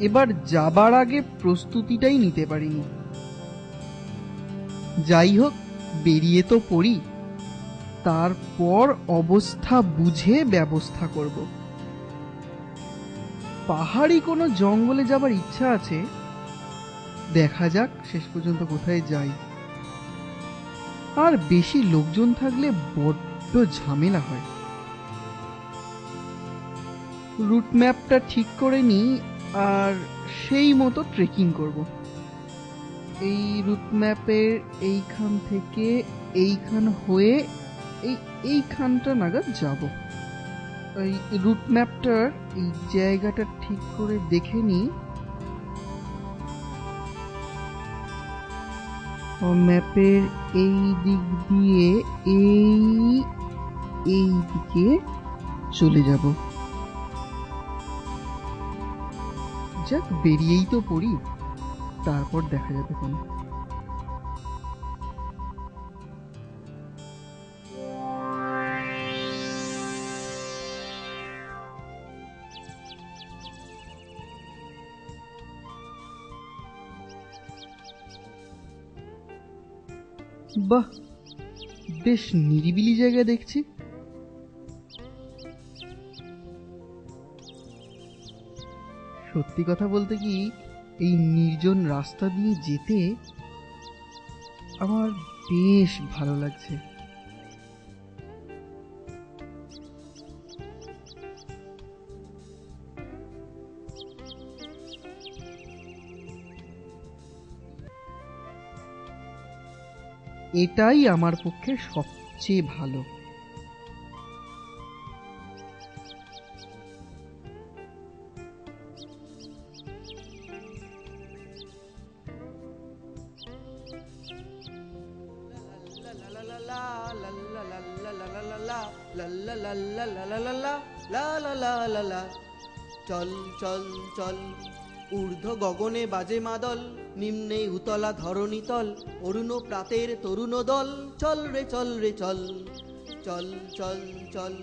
এবার যাবার আগে প্রস্তুতিটাই নিতে পারিনি। যাই হোক, বেরিয়ে তো পড়ি, তারপর অবস্থা বুঝে ব্যবস্থা করব। পাহাড়ি কোনো জঙ্গলে যাবার ইচ্ছা আছে, দেখা যাক শেষ পর্যন্ত কোথায় যাই। আর বেশি লোকজন থাকলে বড্ড ঝামেলা হয়। রুট ম্যাপটা ঠিক করে নিই আর সেই মতো ট্রেকিং করব। এই রুট ম্যাপের এইখান থেকে এইখান হয়ে এইখানটা নাগাদ যাব। এই রুট ম্যাপটার এই জায়গাটা ঠিক করে দেখে নিই। ম্যাপের এই দিক দিয়ে এই দিকে চলে যাব। যাক, বেরিয়েই তো পড়ি, তারপর দেখা যাবে কেন। বাহ, বেশ নিরিবিলি জায়গা দেখছি। সত্যি কথা বলতে কি, এই নির্জন রাস্তা দিয়ে যেতে আমার বেশ ভালো লাগছে। এটাই আমার পক্ষে সবচেয়ে ভালো। চল চল চল, ঊর্ধ্ব গগনে বাজে মাদল, নিম্নে উতলা ধরণী তল, অরুণ প্রাতের তরুণ দল, চল রে চল রে চল, চল চল চল,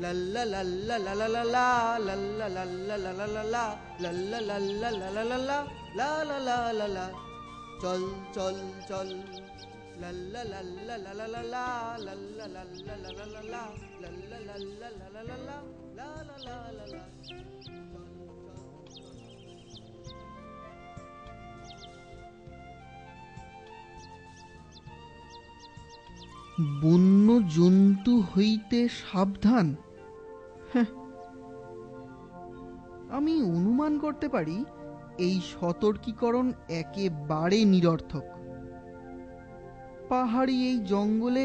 লাল্লা লাল্লা লালা লালা, লাল্লা লাল্লা লালা লালা, লাল্লা লাল্লা লালা লালা, লা লা লা লা লা, চল চল চল, লাল্লা লাল্লা লালা লালা, লাল্লা লাল্লা লালা লালা, লাল্লা লাল্লা লালা লালা, লা লা লা লা লা। বন্য জন্তু হইতে সাবধান। হ্যাঁ, আমি অনুমান করতে পারি এই সতর্কীকরণ একেবারে নিরর্থক। পাহাড়ি এই জঙ্গলে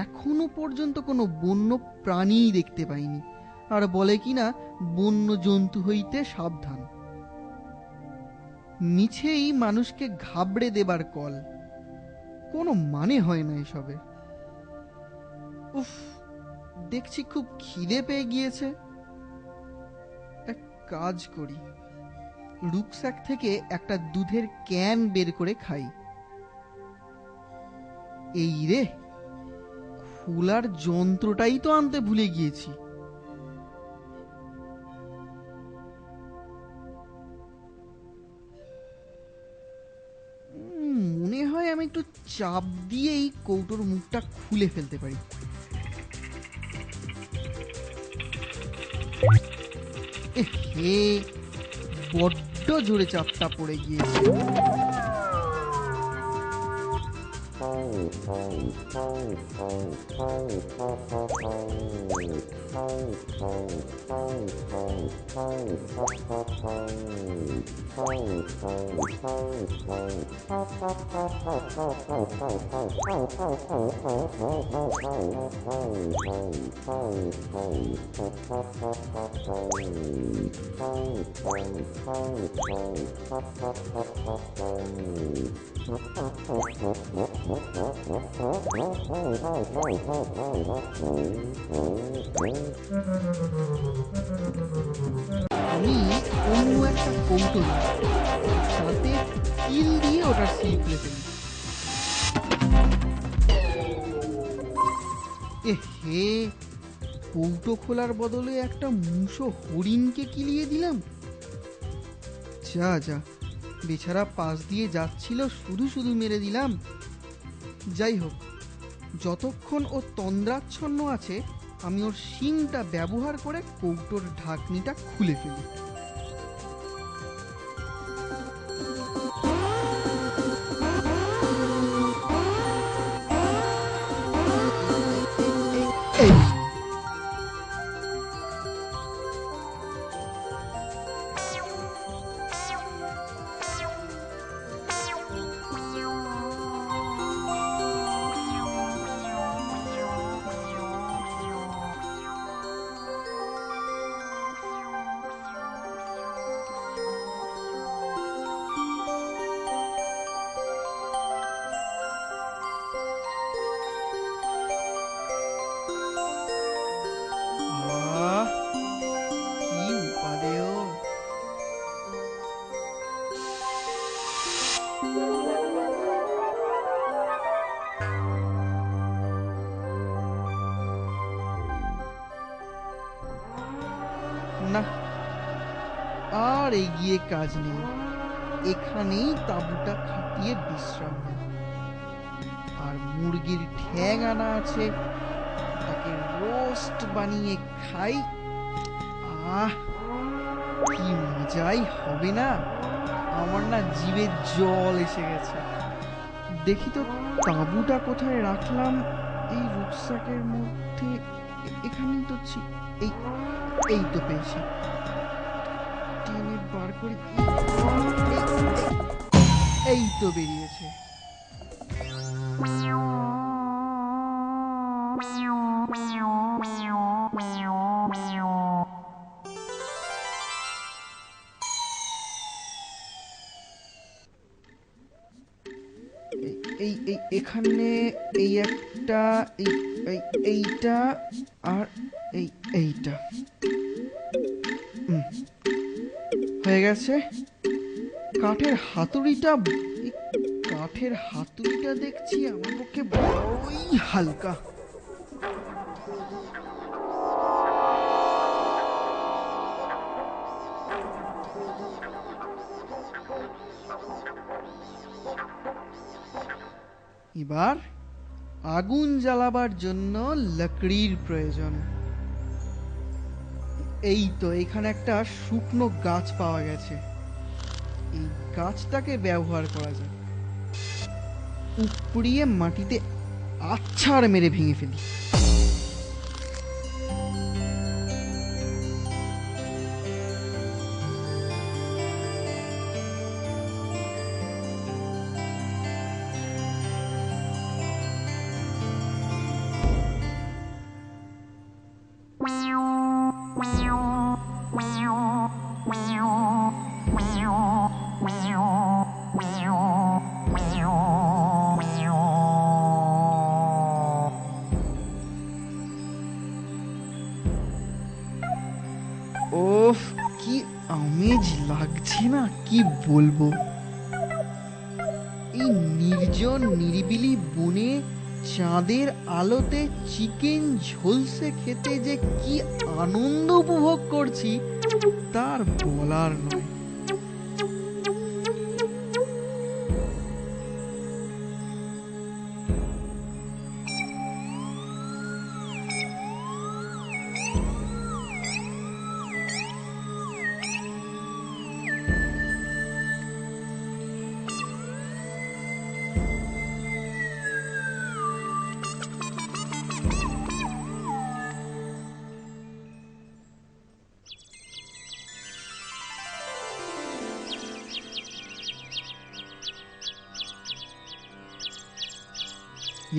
এখনো পর্যন্ত কোনো বন্য প্রাণীই দেখতে পাইনি, আর বলে কিনা বন্য জন্তু হইতে সাবধান। মিছেই মানুষকে ঘাবড়ে দেবার কল, কোনো মানে হয় না এসবের। উফ, দেখছি খুব খিদে পেয়ে গিয়েছে। এক কাজ করি, রুকস্যাক থেকে একটা দুধের ক্যান বের করে খাই। এই রে, খোলার যন্ত্রটাই তো আনতে ভুলে গিয়েছি। মনে হয় আমি একটু চাপ দিয়েই কৌটোর মুখটা খুলে ফেলতে পারি। হে, বড্ড জোরে চাপটা পড়ে গিয়েছে। আমি অন্য একটা কৌটো নিই, তাতে কিল দিয়ে ওটার সিল খুলে ফেলি। হে, কৌটো খোলার বদলে একটা মুষো হরিণকে কিলিয়ে দিলাম। যা যা, বেচারা পাশ দিয়ে যাচ্ছিল, শুধু শুধু মেরে দিলাম। যাই হোক, যতক্ষণ ও তন্দ্রাচ্ছন্ন আছে আমি ওর শিংটা ব্যবহার করে কৌটোর ঢাকনিটা খুলে ফেলি। এই আহ, কি উপাদেয়! না, আর এগিয়ে কাজ নেই, এখানেই তাঁবুটা খাটিয়ে বিশ্রাম নেই। আর মুরগির ঠ্যাং আনা আছে, তাকে রোস্ট বানিয়ে খাই। আহ, কি মজাই হবে না! আমার না জিভে জল এসে গেছে। দেখি তো তাঁবুটা কোথায় রাখলাম। এই রুকসাকের মধ্যে, এখানেই তো এই এই তো পেয়েছি। টেনে বার করি, এই তো বেরিয়েছে। এই এই এখানে এই একটা, এইটা আর এইটা হয়ে গেছে। কাঠের হাতুড়িটা, কাঠের হাতুড়িটা দেখছি আমার পক্ষে বড়ই হালকা। এবার আগুন জ্বালাবার জন্য লকড়ির প্রয়োজন। এই তো এখানে একটা শুকনো গাছ পাওয়া গেছে, এই গাছটাকে ব্যবহার করা যায়। উপড়িয়ে মাটিতে আছাড় মেরে ভেঙে ফেলি। ওফ, কি আমেজ লাগছে না, কি বলবো! এই নির্জন নিরিবিলি বনে চাঁদের আলোতে চিকেন ঝলসে খেতে যে কি আনন্দ উপভোগ করছি তার বলার নয়।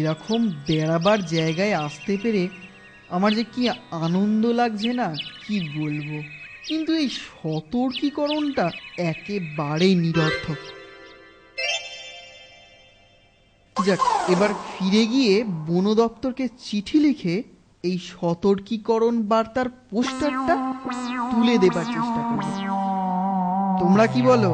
এরকম বেড়াবার জায়গায় আসতে পেরে আমার যে কি আনন্দ লাগছে না, কি বলবো। কিন্তু এই সতর্কীকরণটা একেবারেই নিরর্থক। যাক, এবার ফিরে গিয়ে বন দপ্তরকে চিঠি লিখে এই সতর্কীকরণ বার্তার পোস্টারটা তুলে দেবার চেষ্টা করব। তোমরা কি বলো?